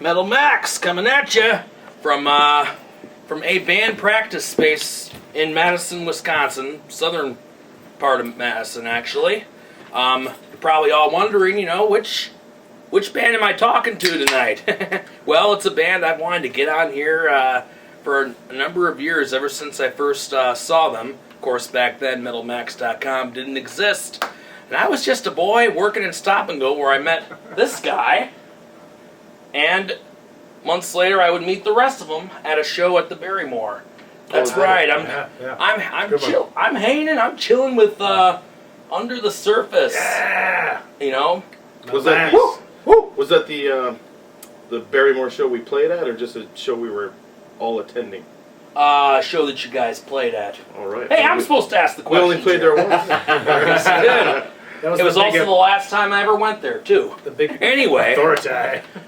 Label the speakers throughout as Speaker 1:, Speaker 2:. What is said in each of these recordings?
Speaker 1: Metal Max coming at you from a band practice space in Madison, Wisconsin, southern part of Madison, actually. You're probably all wondering, which band am I talking to tonight? Well, it's a band I've wanted to get on here for a number of years, ever since I first saw them. Of course, back then, MetalMax.com didn't exist. And I was just a boy working in Stop and Go where I met this guy. And months later, I would meet the rest of them at a show at the Barrymore. That's right. I'm hanging. I'm chilling with Under the Surface.
Speaker 2: Yeah.
Speaker 3: Was that was that the Barrymore show we played at, or just a show we were all attending?
Speaker 1: Show that you guys played at.
Speaker 3: All right.
Speaker 1: Hey, I'm supposed to ask the question.
Speaker 3: We only played there once.
Speaker 1: It was also the last time I ever went there, too.
Speaker 2: The big
Speaker 1: anyway.
Speaker 2: authority.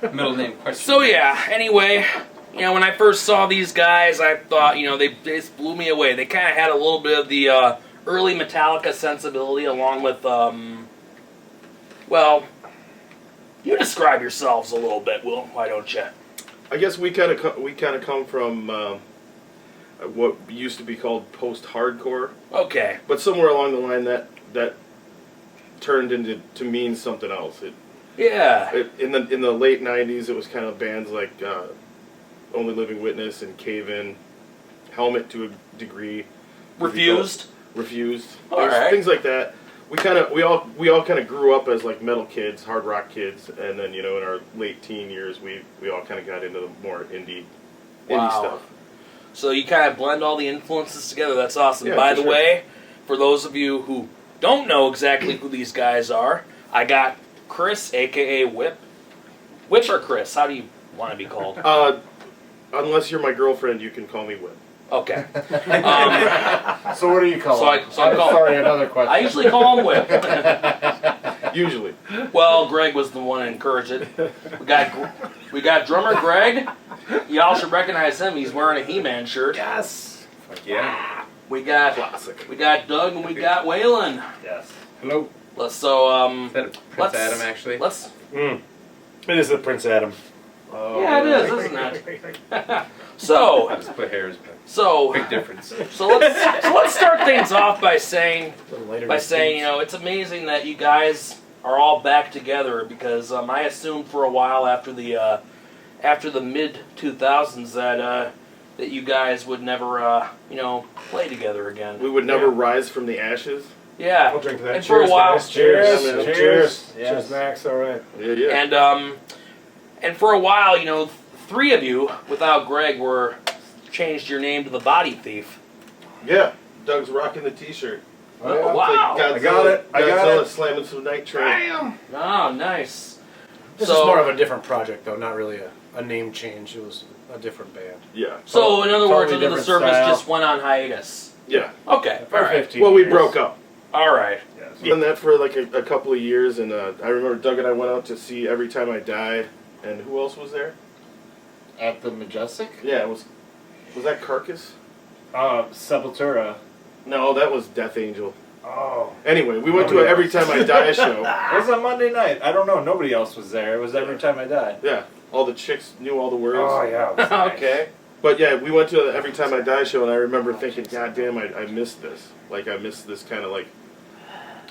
Speaker 4: Middle name question.
Speaker 1: So, yeah, anyway, when I first saw these guys, I thought, they just blew me away. They kind of had a little bit of the early Metallica sensibility along with, well, you describe yourselves a little bit, Will. Why don't you?
Speaker 3: I guess we kind of come from what used to be called post-hardcore.
Speaker 1: Okay.
Speaker 3: But somewhere along the line that turned into to mean something else. In the late '90s, it was kind of bands like Only Living Witness and Cave In, Helmet to a degree,
Speaker 1: Refused.
Speaker 3: All right. Things like that. We all kind of grew up as like metal kids, hard rock kids, and then in our late teen years, we all kind of got into the more indie stuff.
Speaker 1: So you kind of blend all the influences together. That's awesome.
Speaker 3: Yeah,
Speaker 1: By the
Speaker 3: sure.
Speaker 1: way, for those of you who don't know exactly who these guys are, I got Chris, a.k.a. Whip. Whip or Chris? How do you want to be called?
Speaker 3: Unless you're my girlfriend, you can call me Whip.
Speaker 1: Okay.
Speaker 5: So what do you call him?
Speaker 1: Sorry,
Speaker 5: another question.
Speaker 1: I usually call him Whip.
Speaker 3: Usually.
Speaker 1: Well, Greg was the one to encourage it. We got drummer Greg. Y'all should recognize him. He's wearing a He-Man shirt.
Speaker 2: Yes.
Speaker 4: Fuck yeah.
Speaker 1: We got Doug and we got Waylon.
Speaker 2: Yes.
Speaker 5: Hello.
Speaker 4: Is that Prince Adam, actually?
Speaker 2: It is the Prince Adam.
Speaker 5: Oh,
Speaker 1: Yeah, it is, isn't it? So,
Speaker 4: I just put hairs, but
Speaker 1: so
Speaker 4: big difference.
Speaker 1: So let's start things off by saying it's amazing that you guys are all back together, because I assumed for a while after the mid 2000s that you guys would never play together again.
Speaker 3: We would never rise from the ashes.
Speaker 1: Yeah.
Speaker 2: We'll drink to that.
Speaker 1: And
Speaker 2: Cheers,
Speaker 1: for a while,
Speaker 2: guys. Cheers.
Speaker 3: Cheers.
Speaker 2: Cheers.
Speaker 5: Yes.
Speaker 2: Cheers, Max. All right.
Speaker 3: Yeah.
Speaker 1: And for a while, three of you, without Greg, changed your name to the Body Thief.
Speaker 3: Yeah. Doug's rocking the T-shirt.
Speaker 2: Oh, yeah.
Speaker 1: Wow.
Speaker 3: Like
Speaker 2: I got it.
Speaker 3: Godzilla slamming some Night Train.
Speaker 1: Oh, nice.
Speaker 2: This is more of a different project, though. Not really a name change. It was a different band.
Speaker 3: Yeah.
Speaker 1: So, in other words,
Speaker 5: Totally
Speaker 1: Under the
Speaker 5: different
Speaker 1: Surface
Speaker 5: style.
Speaker 1: just went on hiatus.
Speaker 3: Yeah.
Speaker 1: Okay.
Speaker 2: For
Speaker 1: All right.
Speaker 2: 15
Speaker 3: Well, we
Speaker 2: years.
Speaker 3: broke up.
Speaker 1: All right.
Speaker 2: Yes.
Speaker 3: Done that for like a couple of years, and I remember Doug and I went out to see Every Time I Die, and who else was there?
Speaker 5: At the Majestic?
Speaker 3: Yeah, was that Carcass?
Speaker 5: Sepultura.
Speaker 3: No, that was Death Angel.
Speaker 2: Oh.
Speaker 3: Anyway, we went to an Every Time I Die show.
Speaker 5: It was on Monday night. I don't know. Nobody else was there. It was Every Time I Die.
Speaker 3: Yeah, all the chicks knew all the words.
Speaker 2: Oh, yeah. It was nice.
Speaker 1: Okay.
Speaker 3: But yeah, we went to an Every Time I Die show, and I remember thinking, God damn, I missed this. Like, I missed this kind of like...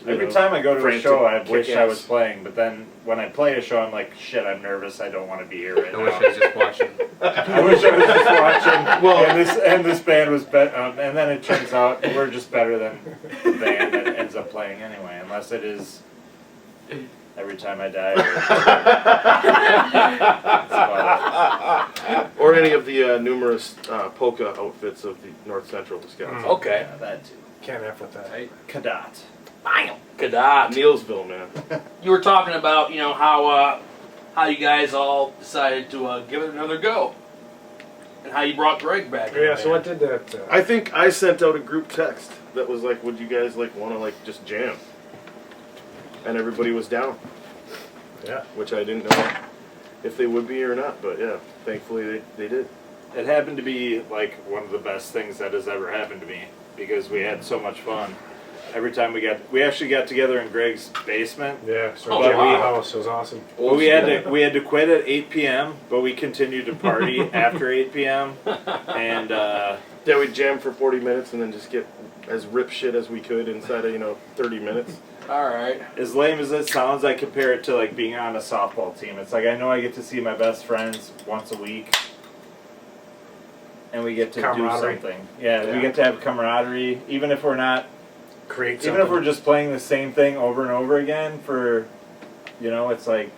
Speaker 5: Every time I go to a
Speaker 3: frantic
Speaker 5: show, I wish I
Speaker 3: kick-ass.
Speaker 5: was playing, but then when I play a show, I'm like, shit, I'm nervous. I don't want to be here right
Speaker 4: I
Speaker 5: now.
Speaker 4: wish I was just watching.
Speaker 5: I wish I was just watching. Well, and this band was better, and then it turns out we're just better than the band that ends up playing anyway, unless it is Every Time I Die. That's about it.
Speaker 3: Or any of the numerous polka outfits of the North Central Wisconsin.
Speaker 1: Okay.
Speaker 5: Yeah, that too.
Speaker 2: Can't F with that.
Speaker 5: Cadat.
Speaker 1: Kadat.
Speaker 3: Neilsville, man.
Speaker 1: You were talking about, how you guys all decided to give it another go, and how you brought Greg back.
Speaker 2: Yeah, so what did that...
Speaker 3: I think I sent out a group text that was like, would you guys like want to like just jam? And everybody was down.
Speaker 2: Yeah.
Speaker 3: Which I didn't know if they would be or not, but yeah, thankfully they did.
Speaker 5: It happened to be like one of the best things that has ever happened to me because we had so much fun. every time we actually got together in Greg's basement.
Speaker 2: Yeah, so
Speaker 1: Oh,
Speaker 2: jam
Speaker 1: wow.
Speaker 2: at the house. It was awesome.
Speaker 5: But we had to quit at 8 p.m. But we continued to party after 8 p.m. And
Speaker 3: Yeah, we'd jam for 40 minutes and then just get as rip shit as we could inside of 30 minutes.
Speaker 1: All right.
Speaker 5: as lame as it sounds, I compare it to like being on a softball team. It's like I know I get to see my best friends once a week, and we get to do
Speaker 2: Camaraderie.
Speaker 5: something. Yeah,
Speaker 2: Yeah.
Speaker 5: we get to have camaraderie, even if we're not,
Speaker 2: Create
Speaker 5: even
Speaker 2: something.
Speaker 5: if we're just playing the same thing over and over again. For, it's like,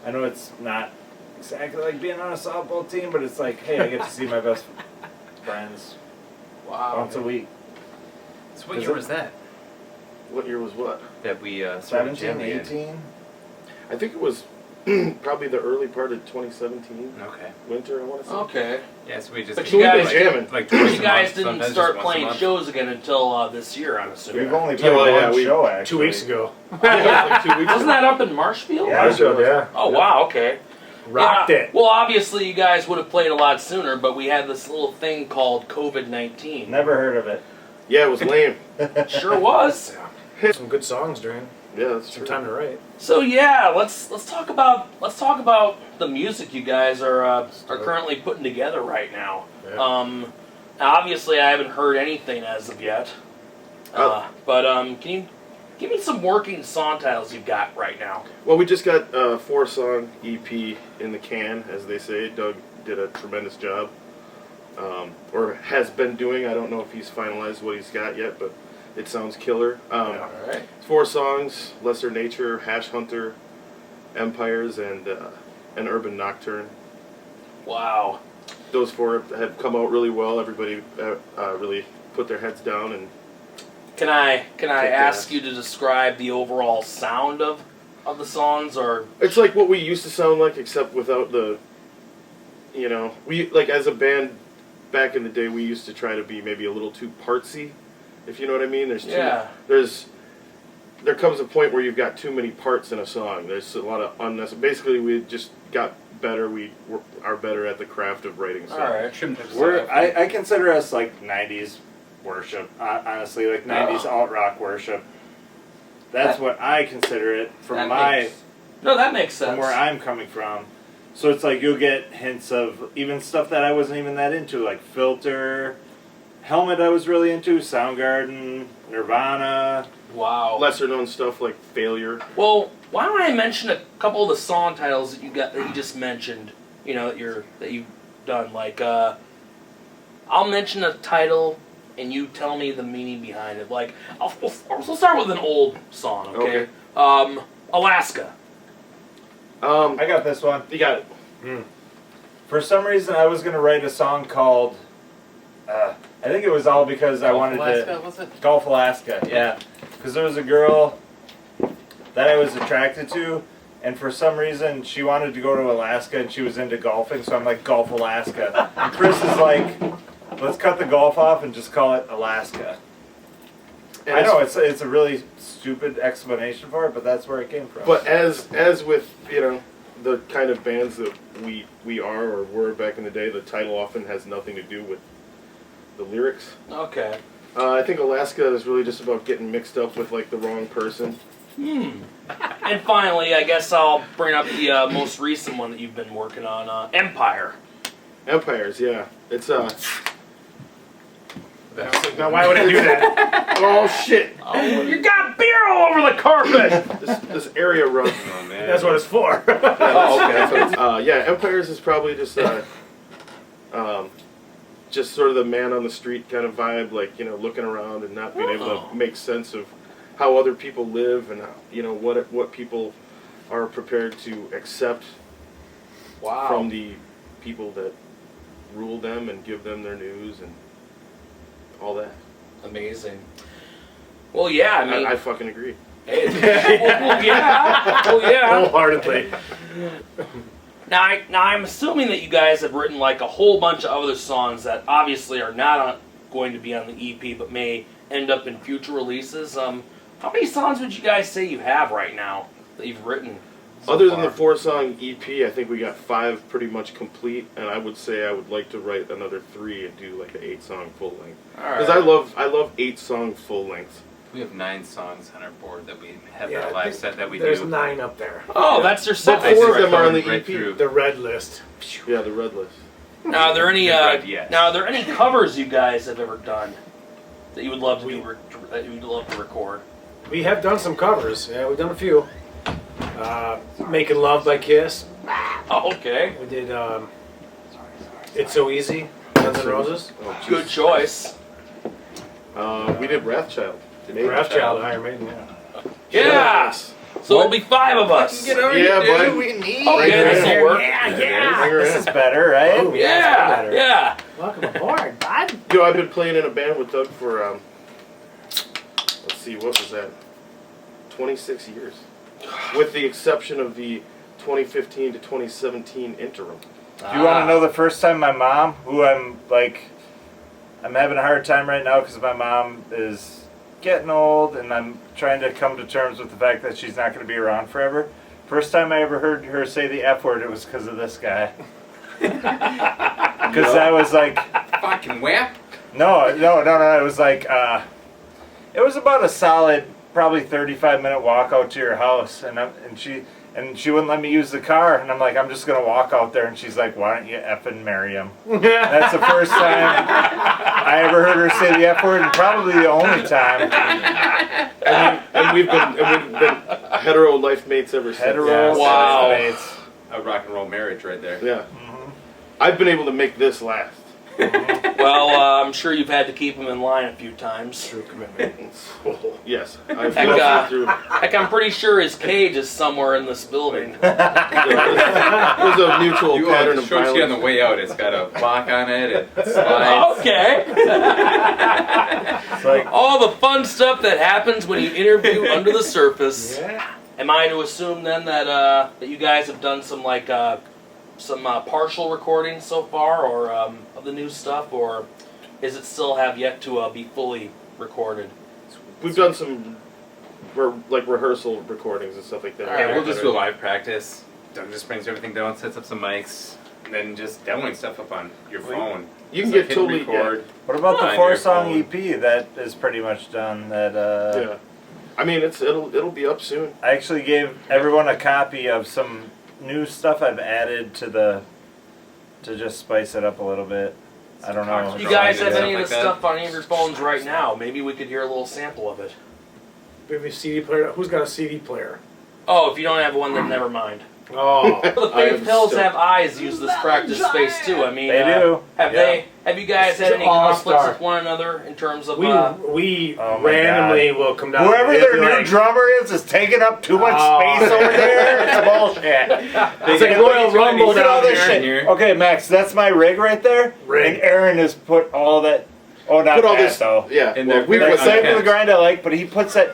Speaker 5: I know it's not exactly like being on a softball team, but it's like, hey, I get to see my best friends
Speaker 1: Wow.
Speaker 5: once a week.
Speaker 4: So what year was that?
Speaker 3: What year was what?
Speaker 4: That we started
Speaker 5: 17,
Speaker 4: jamming in?
Speaker 5: 18.
Speaker 3: I think it was probably the early part of 2017.
Speaker 4: Okay.
Speaker 3: Winter, I want to say.
Speaker 1: Okay.
Speaker 4: Yeah, so we just.
Speaker 1: But
Speaker 3: So
Speaker 1: you
Speaker 3: we've been
Speaker 1: guys-
Speaker 3: jamming.
Speaker 4: Like
Speaker 1: You
Speaker 4: twice a
Speaker 1: guys
Speaker 4: month,
Speaker 1: didn't
Speaker 4: sometimes
Speaker 1: start
Speaker 4: just once a
Speaker 1: playing
Speaker 4: month.
Speaker 1: shows again until this year, I'm assuming.
Speaker 5: We've only
Speaker 3: Yeah,
Speaker 5: played
Speaker 3: well, yeah,
Speaker 5: one
Speaker 3: we-
Speaker 5: show actually.
Speaker 2: 2 weeks ago.
Speaker 3: Like 2 weeks
Speaker 1: Wasn't
Speaker 3: ago.
Speaker 1: that up in Marshfield?
Speaker 5: Yeah.
Speaker 2: Marshfield, yeah.
Speaker 1: Oh, wow, okay.
Speaker 2: Rocked
Speaker 1: Yeah,
Speaker 2: it.
Speaker 1: Well, obviously, you guys would have played a lot sooner, but we had this little thing called COVID-19.
Speaker 5: Never heard of it.
Speaker 3: Yeah, it was lame.
Speaker 1: Sure was.
Speaker 2: Some good songs during
Speaker 3: Yeah, that's
Speaker 2: some
Speaker 3: true.
Speaker 2: time to write.
Speaker 1: So yeah, let's talk about the music you guys are currently putting together right now.
Speaker 2: Yeah.
Speaker 1: Obviously, I haven't heard anything as of yet. But can you give me some working song titles you've got right now?
Speaker 3: Well, we just got a 4-song EP in the can, as they say. Doug did a tremendous job. Or has been doing. I don't know if he's finalized what he's got yet, but it sounds killer.
Speaker 1: All right.
Speaker 3: It's 4 songs: Lesser Nature, Hash Hunter, Empires, and an Urban Nocturne.
Speaker 1: Wow.
Speaker 3: Those 4 have come out really well. Everybody really put their heads down, and
Speaker 1: Can I
Speaker 3: Kick
Speaker 1: ask
Speaker 3: ass.
Speaker 1: you to describe the overall sound of the songs, or
Speaker 3: it's like what we used to sound like, except without the. We like as a band back in the day, we used to try to be maybe a little too partsy, if you know what I mean.
Speaker 1: Yeah.
Speaker 3: There comes a point where you've got too many parts in a song. There's a lot of unnecessary. Basically, we just got better. We are better at the craft of writing songs.
Speaker 1: all right?
Speaker 4: Trimmed it
Speaker 5: I consider us like 90s worship, honestly, like 90s alt rock worship. That's what I consider it from
Speaker 1: That makes sense.
Speaker 5: from where I'm coming from. So it's like you'll get hints of even stuff that I wasn't even that into, like Filter, Helmet I was really into, Soundgarden, Nirvana.
Speaker 1: Wow.
Speaker 3: Lesser known stuff like Failure.
Speaker 1: Well, why don't I mention a couple of the song titles that you just mentioned? That you've done. Like, I'll mention a title, and you tell me the meaning behind it. Like, we'll start with an old song, okay? Alaska.
Speaker 5: I got this one.
Speaker 3: You got it.
Speaker 5: For some reason, I was going to write a song called, I think it was all because I wanted
Speaker 4: Alaska,
Speaker 5: to...
Speaker 4: was it?
Speaker 5: Gulf, Alaska, yeah. Because there was a girl that I was attracted to, and for some reason, she wanted to go to Alaska, and she was into golfing, so I'm like, Gulf, Alaska. And Chris is like, let's cut the golf off and just call it Alaska.
Speaker 3: And
Speaker 5: I know, it's a really stupid explanation for it, but that's where it came from.
Speaker 3: But as with the kind of bands that we are or were back in the day, the title often has nothing to do with the lyrics.
Speaker 1: Okay.
Speaker 3: I think Alaska is really just about getting mixed up with like the wrong person.
Speaker 1: And finally, I guess I'll bring up the most recent one that you've been working on, Empire.
Speaker 3: Empires, yeah. It's
Speaker 2: Now, why would I do that?
Speaker 3: oh shit!
Speaker 1: Oh, you got beer all over the carpet!
Speaker 3: This area run.
Speaker 4: Oh man.
Speaker 2: That's what it's for.
Speaker 1: Oh, okay.
Speaker 3: Yeah, Empires is probably just sort of the man on the street kind of vibe, like looking around and not being able
Speaker 1: Oh.
Speaker 3: to make sense of how other people live and what people are prepared to accept
Speaker 1: Wow.
Speaker 3: from the people that rule them and give them their news and all that.
Speaker 1: Amazing. Well, yeah, I mean...
Speaker 3: I fucking agree.
Speaker 1: Hey, well, yeah. Well, yeah.
Speaker 2: Wholeheartedly.
Speaker 1: Now I'm assuming that you guys have written like a whole bunch of other songs that obviously are not going to be on the EP, but may end up in future releases. How many songs would you guys say you have right now that you've written?
Speaker 3: Other than the 4-song EP, I think we got 5 pretty much complete, and I would say I would like to write another 3 and do like an 8-song full length. Because I love 8-song full lengths.
Speaker 4: We have 9 songs on our board that we have
Speaker 2: Yeah,
Speaker 4: our live set that we
Speaker 2: There's
Speaker 4: do.
Speaker 2: 9 up there.
Speaker 1: Oh, that's their set.
Speaker 3: But 4 of
Speaker 4: Right
Speaker 3: them are on the
Speaker 4: right
Speaker 3: EP.
Speaker 4: through.
Speaker 2: The red list.
Speaker 3: Yeah, the red list.
Speaker 1: Now, are there any?
Speaker 4: Yes.
Speaker 1: Now, are there any covers you guys have ever done that you would love to that you'd love to record?
Speaker 2: We have done some covers. Yeah, we've done a few. Making Love by Kiss.
Speaker 1: Oh, okay,
Speaker 2: We did It's So Easy, Guns N' Roses.
Speaker 3: Oh, geez.
Speaker 1: good choice.
Speaker 3: We did Wrathchild.
Speaker 2: Wrathchild, Iron Maiden. Yeah.
Speaker 1: Yes. So it'll be 5 of us.
Speaker 3: Yeah, bud.
Speaker 4: We need.
Speaker 1: Okay, this will work.
Speaker 2: Yeah.
Speaker 5: This is better, right?
Speaker 2: Oh,
Speaker 1: Yeah,
Speaker 2: better.
Speaker 1: yeah.
Speaker 2: Welcome aboard, bud.
Speaker 3: Yo, I've been playing in a band with Doug for, let's see, what was that? 26 years. With the exception of the 2015 to 2017 interim.
Speaker 5: Do you want to know the first time my mom, who I'm having a hard time right now because my mom is getting old and I'm trying to come to terms with the fact that she's not going to be around forever. First time I ever heard her say the F word, it was because of this guy. Because I was like,
Speaker 4: Fucking whap.
Speaker 5: no, it was like, it was about a solid, probably 35-minute walk out to your house, and she wouldn't let me use the car, and I'm like, I'm just gonna walk out there, and she's like, why don't you effing marry him? That's the first time I ever heard her say the F word, and probably the only time.
Speaker 3: And we've been hetero life mates ever since.
Speaker 5: Hetero
Speaker 1: Wow.
Speaker 5: mates.
Speaker 4: A rock and roll marriage right there.
Speaker 3: Yeah. I've been able to make this last.
Speaker 1: Well, I'm sure you've had to keep him in line a few times.
Speaker 2: True commitment.
Speaker 3: Yes. I've
Speaker 1: Heck,
Speaker 3: lived through.
Speaker 1: Heck, I'm pretty sure his cage is somewhere in this building.
Speaker 3: There's a mutual
Speaker 4: You
Speaker 3: pattern
Speaker 4: the
Speaker 3: of
Speaker 4: short ski on the
Speaker 3: violence.
Speaker 4: way out. It's got a block on it. It slides.
Speaker 1: Okay.
Speaker 5: It's like,
Speaker 1: All the fun stuff that happens when you interview under the surface.
Speaker 2: Yeah.
Speaker 1: Am I to assume then that that you guys have done some partial recordings so far, or of the new stuff, or is it still have yet to be fully recorded?
Speaker 3: We've done some rehearsal recordings and stuff like that.
Speaker 4: Yeah, we'll just do a live practice. Doug just brings everything down, sets up some mics, and then just demoing stuff up on your phone.
Speaker 3: You can
Speaker 4: Just,
Speaker 3: get
Speaker 4: hit
Speaker 3: totally
Speaker 4: record.
Speaker 5: what about the
Speaker 4: On your
Speaker 5: 4-song
Speaker 4: phone.
Speaker 5: EP that is pretty much done? That
Speaker 3: Yeah. I mean, it'll be up soon.
Speaker 5: I actually gave everyone a copy of some new stuff I've added to just spice it up a little bit. I don't know.
Speaker 1: You guys have
Speaker 4: Stuff
Speaker 1: any of
Speaker 4: like
Speaker 1: the
Speaker 4: that.
Speaker 1: stuff on any of your phones right now? Maybe we could hear a little sample of it.
Speaker 2: We have a CD player. Who's got a CD player?
Speaker 1: Oh, if you don't have one, then never mind.
Speaker 2: Oh.
Speaker 1: The
Speaker 3: I am
Speaker 1: Faith Hills
Speaker 3: stoked.
Speaker 1: Have Eyes use this practice space too. I mean,
Speaker 5: They do.
Speaker 1: Have you guys had any
Speaker 2: All-star.
Speaker 1: conflicts with one another in terms of?
Speaker 2: We
Speaker 5: Oh my
Speaker 2: randomly will come down.
Speaker 5: Whoever
Speaker 2: they'll
Speaker 5: their
Speaker 2: be
Speaker 5: new
Speaker 2: like,
Speaker 5: drummer is taking up too much
Speaker 2: Oh.
Speaker 5: space over there. It's bullshit.
Speaker 2: It's like Royal Rumble
Speaker 5: Look at all
Speaker 2: down
Speaker 5: this
Speaker 2: here.
Speaker 5: shit. Okay, Max, that's my rig right there.
Speaker 2: Rig.
Speaker 5: And Aaron has put all that. Oh, not
Speaker 3: Put all
Speaker 5: that
Speaker 3: this
Speaker 5: though.
Speaker 3: Yeah.
Speaker 4: In
Speaker 3: well,
Speaker 4: there.
Speaker 3: we
Speaker 5: That
Speaker 3: put
Speaker 5: same
Speaker 4: Okay.
Speaker 5: for the grind I like, but he puts that.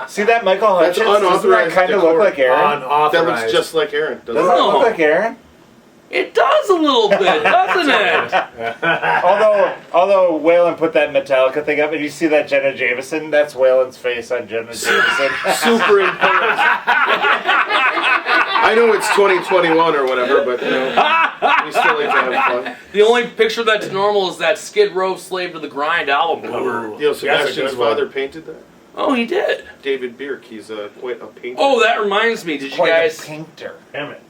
Speaker 5: See that Michael
Speaker 3: That's
Speaker 5: Hutchins? Doesn't that
Speaker 3: unauthorized
Speaker 5: kind of look
Speaker 3: decor.
Speaker 5: like Aaron?
Speaker 2: Unauthorized.
Speaker 3: that looks just like Aaron.
Speaker 5: Doesn't
Speaker 3: Doesn't
Speaker 5: that
Speaker 1: No.
Speaker 5: look like Aaron?
Speaker 1: It does a little bit, doesn't it?
Speaker 5: Although Waylon put that Metallica thing up, and you see that Jenna Jameson, that's Waylon's face on Jenna Jameson.
Speaker 3: Superimposed. I know it's 2021 or whatever, but we still like to have fun.
Speaker 1: The only picture that's normal is that Skid Row "Slave to the Grind" album cover.
Speaker 2: Ooh.
Speaker 3: You know,
Speaker 2: That's a
Speaker 3: Sebastian's
Speaker 2: good one.
Speaker 3: father painted that.
Speaker 1: Oh, he did.
Speaker 3: David Bierk, he's quite a painter.
Speaker 1: Oh, that reminds me. Did you
Speaker 5: Quite
Speaker 1: guys?
Speaker 5: a painter. Damn it.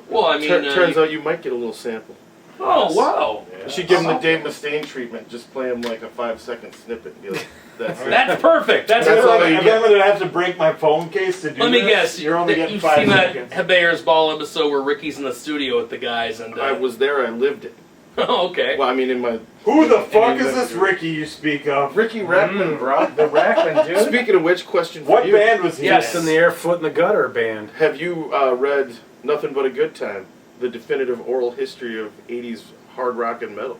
Speaker 1: Well, I mean,
Speaker 3: turns out you might get a little sample.
Speaker 1: Oh, wow.
Speaker 3: You should give him the Dave Mustaine treatment. Just play him like a 5-second snippet. And be like, that's it.
Speaker 1: That's perfect. That's
Speaker 3: That's all
Speaker 1: perfect.
Speaker 3: you
Speaker 5: I'm
Speaker 3: get.
Speaker 5: going to have to break my phone case to do
Speaker 1: Let me
Speaker 5: this.
Speaker 1: guess.
Speaker 5: You're only
Speaker 1: that
Speaker 5: getting
Speaker 1: you've
Speaker 5: 5
Speaker 1: seen
Speaker 5: seconds.
Speaker 1: that Hebear's Ball episode where Ricky's in the studio with the guys, and
Speaker 3: I was there. I lived it.
Speaker 1: oh, okay.
Speaker 3: Well, I mean, in my
Speaker 5: Who the fuck is this Ricky you speak of?
Speaker 3: Ricky Rackman, bro.
Speaker 2: The Rackman, dude.
Speaker 3: Speaking of which, question for
Speaker 5: What
Speaker 3: you:
Speaker 5: band was he
Speaker 1: Yes.
Speaker 2: In the Air, Foot in the Gutter band.
Speaker 3: Have you read Nothing But a Good Time, the definitive oral history of '80s hard rock and metal?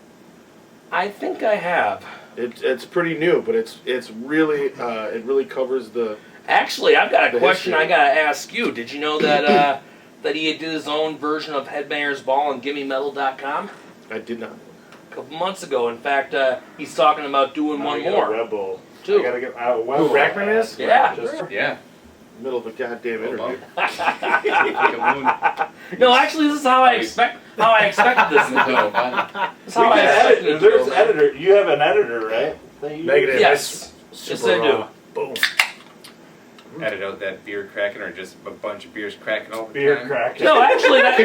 Speaker 1: I think I have.
Speaker 3: It's pretty new, but it's really it really covers the.
Speaker 1: Actually, I've got a
Speaker 3: The
Speaker 1: question
Speaker 3: history.
Speaker 1: I gotta ask you. Did you know that that he did his own version of Headbangers Ball on GimmeMetal.com
Speaker 3: I did not.
Speaker 1: a couple months ago? In fact, he's talking about doing one more
Speaker 5: Rebel.
Speaker 1: too.
Speaker 5: I gotta get
Speaker 2: Who Rackman is?
Speaker 1: Yeah.
Speaker 5: Just-
Speaker 4: Yeah.
Speaker 3: middle of a goddamn interview.
Speaker 1: No, actually, this is how I expected this to go. That's how I expected it to
Speaker 5: There's
Speaker 1: go.
Speaker 5: editor. You have an editor, right?
Speaker 2: Negative.
Speaker 1: Yes. Yes, I do.
Speaker 2: Boom.
Speaker 4: Edit out that beer cracking or just a bunch of beers cracking all the
Speaker 5: Beer
Speaker 4: time.
Speaker 5: cracking.
Speaker 1: No, actually, that.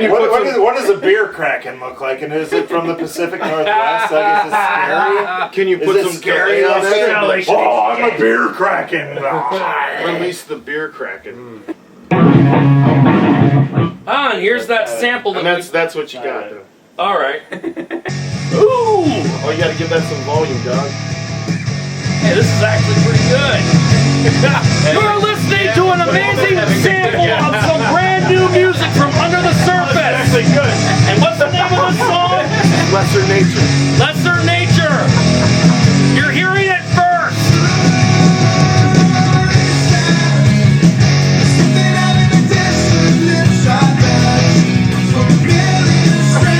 Speaker 5: What does a beer cracking look like? And is it from the Pacific Northwest? Like, is it scary?
Speaker 3: Can you put
Speaker 5: Is it
Speaker 3: some
Speaker 5: scary
Speaker 3: delay on
Speaker 5: like
Speaker 3: that?
Speaker 5: that?
Speaker 2: Like,
Speaker 5: Oh, I'm a beer cracking.
Speaker 3: Release the beer cracking.
Speaker 1: Ah, and here's that sample.
Speaker 3: And that's what you got. Though.
Speaker 1: All right. Ooh.
Speaker 3: Oh, you gotta give that some volume, dog.
Speaker 1: Hey, this is actually pretty good. You're listening to an amazing sample of some brand new music from Under the Surface.
Speaker 2: Actually good.
Speaker 1: And what's the name of the song?
Speaker 3: Lesser Nature.
Speaker 1: Lesser Nature. You're hearing it first.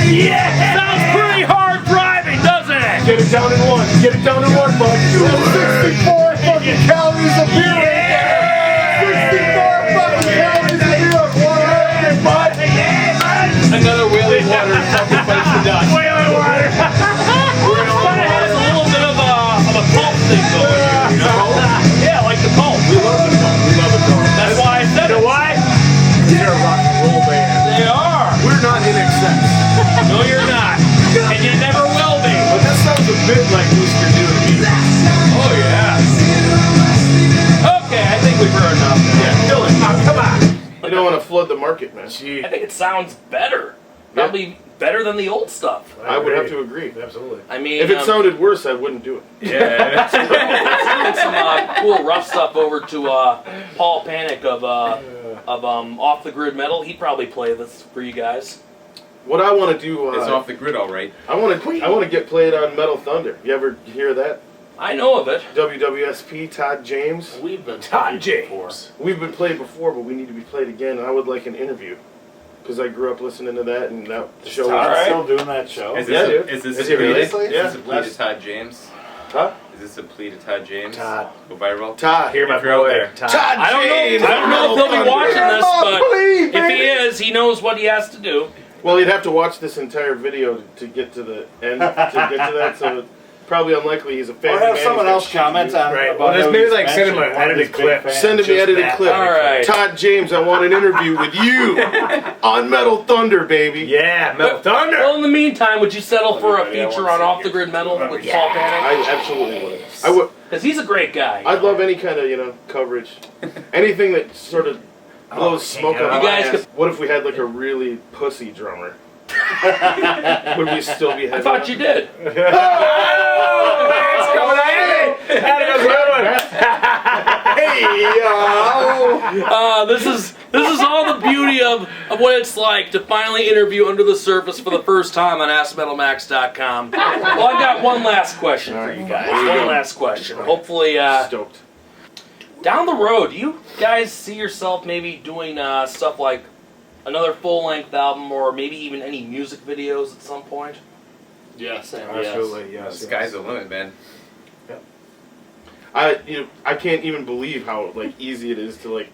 Speaker 1: Yeah! Sounds pretty hard driving, doesn't it?
Speaker 2: Get it down in one. Get it down in one, bud. 64 fucking calories of beer.
Speaker 1: Yeah!
Speaker 2: 64 fucking calories of beer. What, bud?
Speaker 1: Another wheeling water fucking bites the dust.
Speaker 2: Whaling water.
Speaker 1: But it has a little bit of a pulp thing going here, you know? Yeah, like the pulp.
Speaker 2: We love the pulp. We love the pulp.
Speaker 1: That's why I said it.
Speaker 2: why? You're a rock and roll band.
Speaker 1: They are.
Speaker 3: We're not in excess.
Speaker 1: No, you're not. And you never will be.
Speaker 3: But that sounds a bit like Booster Doo to me.
Speaker 1: Oh, yeah. Okay, I think we've heard enough.
Speaker 3: Yeah, kill it.
Speaker 2: Oh, come on.
Speaker 3: You don't want to flood the market, man.
Speaker 1: I think it sounds better. Probably better than the old stuff.
Speaker 3: I would have to agree.
Speaker 2: Absolutely.
Speaker 1: I mean,
Speaker 3: If it sounded worse, I wouldn't do it.
Speaker 1: let's send some cool rough stuff over to Paul Panic of Off the Grid Metal. He'd probably play this for you guys.
Speaker 3: What I want to do,
Speaker 4: It's off the grid, all right.
Speaker 3: I want to get played on Metal Thunder. You ever hear that?
Speaker 1: I know of it.
Speaker 3: WWSP, Todd James.
Speaker 1: We've been
Speaker 2: Todd
Speaker 1: played
Speaker 2: James.
Speaker 3: We've been played before, but we need to be played again. And I would like an interview because I grew up listening to that, and that show.
Speaker 1: Todd
Speaker 3: was-
Speaker 5: Still doing that show?
Speaker 4: Is
Speaker 3: Yeah,
Speaker 4: this
Speaker 3: dude.
Speaker 4: a, is this
Speaker 3: Is
Speaker 4: a
Speaker 3: it
Speaker 4: plea?
Speaker 3: really?
Speaker 4: Is this
Speaker 3: Yeah.
Speaker 4: a plea to Todd James?
Speaker 3: Huh?
Speaker 4: Is this a plea to Todd James?
Speaker 2: Todd.
Speaker 4: Go viral?
Speaker 3: Todd.
Speaker 2: Here, my
Speaker 4: If you're out
Speaker 2: boy.
Speaker 4: there.
Speaker 2: Todd.
Speaker 3: Todd
Speaker 1: I don't know.
Speaker 3: James.
Speaker 1: I don't know if he'll be watching this, but
Speaker 3: Please,
Speaker 1: if he is, he knows what he has to do.
Speaker 3: Well, you'd have to watch this entire video to get to the end to get to that. So it's probably unlikely he's a fan.
Speaker 5: Or have someone else comment on
Speaker 2: Right.
Speaker 5: about
Speaker 2: Well, just
Speaker 5: how
Speaker 2: maybe
Speaker 5: he's
Speaker 2: like send him
Speaker 5: mentioned
Speaker 2: an
Speaker 5: one of
Speaker 2: edited
Speaker 5: his big
Speaker 2: clip.
Speaker 5: fans.
Speaker 3: Send him the
Speaker 2: Just
Speaker 3: edited
Speaker 2: that.
Speaker 3: clip.
Speaker 1: All right.
Speaker 3: Todd James, I want an interview with you on Metal Thunder, baby.
Speaker 2: Yeah, Metal Thunder.
Speaker 1: Well, in the meantime, would you settle for a
Speaker 5: Everybody, I
Speaker 1: feature
Speaker 5: want
Speaker 1: on
Speaker 5: to
Speaker 1: Off
Speaker 5: see
Speaker 1: the
Speaker 5: you.
Speaker 1: Grid Metal with
Speaker 2: Yeah.
Speaker 1: Paul Panic?
Speaker 3: I absolutely would. I would.
Speaker 1: Because he's a great guy.
Speaker 3: I'd love any kind of coverage, anything that sort of blows smoke up
Speaker 2: You
Speaker 3: my
Speaker 1: guys
Speaker 3: ass.
Speaker 1: could-
Speaker 3: What if we had like a really pussy drummer? Would we still be?
Speaker 1: I thought you did.
Speaker 2: It's coming at me. That was a good one.
Speaker 3: Hey yo!
Speaker 1: This is all the beauty of what it's like to finally interview Under the Surface for the first time on AskMetalMax.com. Well, I've got one last question for you guys. One last question. Hopefully,
Speaker 3: Stoked.
Speaker 1: down the road, do you guys see yourself maybe doing stuff like another full-length album or maybe even any music videos at some point?
Speaker 5: Yes,
Speaker 2: Absolutely,
Speaker 4: The
Speaker 2: yes.
Speaker 4: sky's the limit, man.
Speaker 3: I can't even believe how easy it is to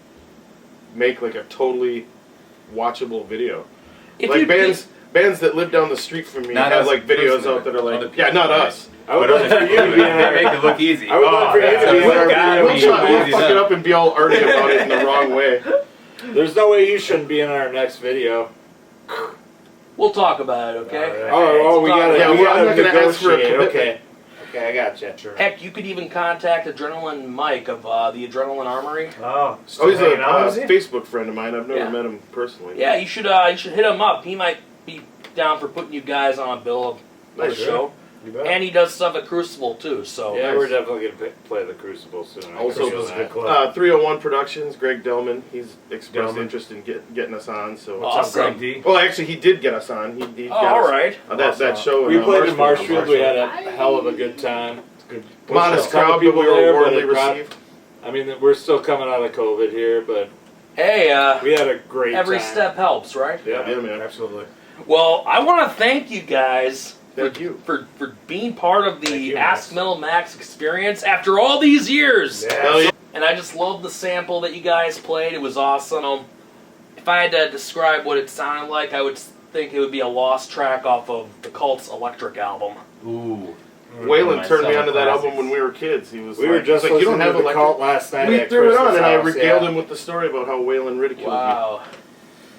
Speaker 3: make a totally watchable video.
Speaker 1: If
Speaker 3: Like
Speaker 1: you
Speaker 3: bands that live down the street from me
Speaker 4: Not
Speaker 3: have
Speaker 4: us
Speaker 3: videos
Speaker 4: personally,
Speaker 3: out that are
Speaker 4: other
Speaker 3: yeah,
Speaker 4: people,
Speaker 3: not
Speaker 4: right.
Speaker 3: us.
Speaker 5: I would like for you to be in
Speaker 4: They
Speaker 5: our.
Speaker 4: make it look easy.
Speaker 5: I would like for you to be in our
Speaker 4: gotta
Speaker 5: video.
Speaker 4: be.
Speaker 3: We'll
Speaker 4: Easy
Speaker 3: fuck it
Speaker 4: enough.
Speaker 3: up and be all arty about it in the wrong way.
Speaker 5: There's no way you shouldn't be in our next video.
Speaker 1: we'll talk about it, okay?
Speaker 5: Oh, we gotta.
Speaker 3: Yeah,
Speaker 5: we
Speaker 3: well, I'm
Speaker 5: gotta
Speaker 3: not gonna ask for a
Speaker 5: negotiate.
Speaker 3: commitment.
Speaker 5: Okay, I got you.
Speaker 2: Sure.
Speaker 1: Heck, you could even contact Adrenaline Mike of the Adrenaline Armory.
Speaker 2: Oh,
Speaker 3: Oh, he's a
Speaker 2: hanging out, is he?
Speaker 3: Facebook friend of mine. I've never
Speaker 1: Yeah.
Speaker 3: met him personally.
Speaker 1: Yeah, you should hit him up. He might be down for putting you guys on a bill of the
Speaker 3: Nice,
Speaker 1: show.
Speaker 2: You bet.
Speaker 1: And he does stuff at Crucible too. So
Speaker 5: Yeah, we're definitely gonna play the Crucible soon.
Speaker 3: Also,
Speaker 2: Crucible's a good club.
Speaker 3: 301 Productions, Greg Delman. He's expressed
Speaker 2: Delman.
Speaker 3: interest in getting us on. So,
Speaker 1: Awesome.
Speaker 2: Greg D?
Speaker 3: well, actually, he did get us on. He
Speaker 1: Oh,
Speaker 3: got
Speaker 1: all
Speaker 3: us
Speaker 1: right.
Speaker 3: on that show.
Speaker 5: We played in
Speaker 3: Marshfield.
Speaker 5: Marshfield. We had a hell of a good time.
Speaker 2: Good.
Speaker 3: Modest
Speaker 5: Couple
Speaker 3: crowd, but
Speaker 5: people
Speaker 3: we were
Speaker 5: there, but
Speaker 3: warmly
Speaker 5: it brought-
Speaker 3: received.
Speaker 5: I mean, we're still coming out of COVID here, but
Speaker 1: Hey,
Speaker 5: we had a great
Speaker 1: every
Speaker 5: time.
Speaker 1: step helps, right?
Speaker 5: Yeah.
Speaker 3: Yeah, man.
Speaker 2: Absolutely.
Speaker 1: Well, I want to thank you guys
Speaker 3: Thank you.
Speaker 1: for being part of
Speaker 2: Thank
Speaker 1: the
Speaker 2: you,
Speaker 1: Ask
Speaker 2: Max.
Speaker 1: Metal Max experience after all these years.
Speaker 2: Yeah.
Speaker 3: Hell yeah.
Speaker 1: and I just love the sample that you guys played. It was awesome. If I had to describe what it sounded like, I would think it would be a lost track off of the Cult's Electric album.
Speaker 4: Ooh.
Speaker 3: Waylon turned me
Speaker 4: Summer
Speaker 3: onto that
Speaker 4: classics.
Speaker 3: album when we were kids. He was
Speaker 5: We
Speaker 3: like,
Speaker 5: were just
Speaker 3: he's like, you don't
Speaker 5: listening
Speaker 3: have
Speaker 5: to the
Speaker 3: electric.
Speaker 5: Cult last night.
Speaker 3: We
Speaker 5: at
Speaker 3: threw it on,
Speaker 5: Chris's
Speaker 3: and I
Speaker 5: house,
Speaker 3: regaled
Speaker 5: yeah.
Speaker 3: him with the story about how Waylon ridiculed me.
Speaker 1: Wow.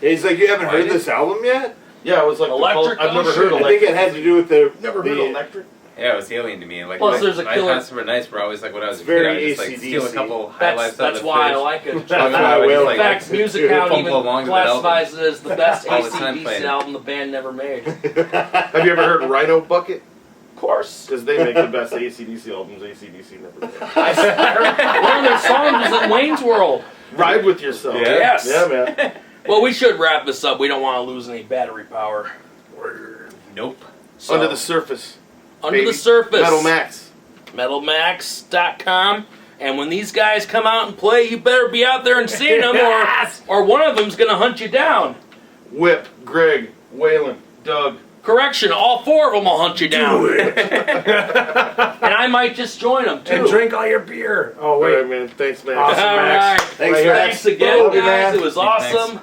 Speaker 5: He's like, you haven't
Speaker 1: Why
Speaker 5: heard
Speaker 1: did-
Speaker 5: this album yet?
Speaker 3: Yeah, it was like
Speaker 1: Electric?
Speaker 3: the Cult. I've never
Speaker 1: Oh,
Speaker 3: heard
Speaker 1: shit.
Speaker 5: I
Speaker 3: electric.
Speaker 5: think it had to do with the
Speaker 3: Never heard electric.
Speaker 4: Yeah, it was alien to me. Like,
Speaker 1: Plus, there's a
Speaker 4: my
Speaker 1: killer-
Speaker 4: thoughts were nice, were always like when I was
Speaker 5: It's
Speaker 4: a kid.
Speaker 5: very
Speaker 4: I would just like steal a
Speaker 5: AC/DC.
Speaker 4: couple
Speaker 1: That's
Speaker 4: highlights out of the
Speaker 1: why I
Speaker 4: fridge.
Speaker 1: like it.
Speaker 4: That's why I
Speaker 5: Will.
Speaker 4: would
Speaker 1: In
Speaker 4: like,
Speaker 1: fact, Music
Speaker 5: Fumble
Speaker 1: Count even
Speaker 4: along to that
Speaker 1: classifies it as the best
Speaker 4: All the time
Speaker 1: AC/DC
Speaker 4: playing.
Speaker 1: album the band never made. Of
Speaker 3: Have you ever heard Rhino Bucket?
Speaker 1: course.
Speaker 3: Because they make the best AC/DC albums AC/DC never made.
Speaker 1: One of their songs was in Wayne's World.
Speaker 3: Ride with yourself.
Speaker 4: Yeah.
Speaker 1: Yes.
Speaker 3: Yeah, man.
Speaker 1: Well, we should wrap this up. We don't want to lose any battery power.
Speaker 4: Nope.
Speaker 1: So,
Speaker 3: Under the surface.
Speaker 1: Under
Speaker 3: baby.
Speaker 1: the surface.
Speaker 3: Metal Max.
Speaker 1: MetalMax.com. And when these guys come out and play, you better be out there and seeing them, or one of them's going to hunt you down.
Speaker 3: Whip. Greg. Waylon. Doug.
Speaker 1: Correction, all four of them will hunt you down. And I might just join them, too.
Speaker 2: And drink all your beer. Oh,
Speaker 3: All
Speaker 2: wait.
Speaker 3: right, man. Thanks, man.
Speaker 2: Awesome.
Speaker 1: All
Speaker 2: Max.
Speaker 1: right.
Speaker 5: Thanks,
Speaker 2: Right
Speaker 5: Max.
Speaker 2: here.
Speaker 1: Thanks again,
Speaker 5: Love you,
Speaker 1: guys.
Speaker 5: man.
Speaker 1: It was
Speaker 4: Thanks.
Speaker 1: awesome.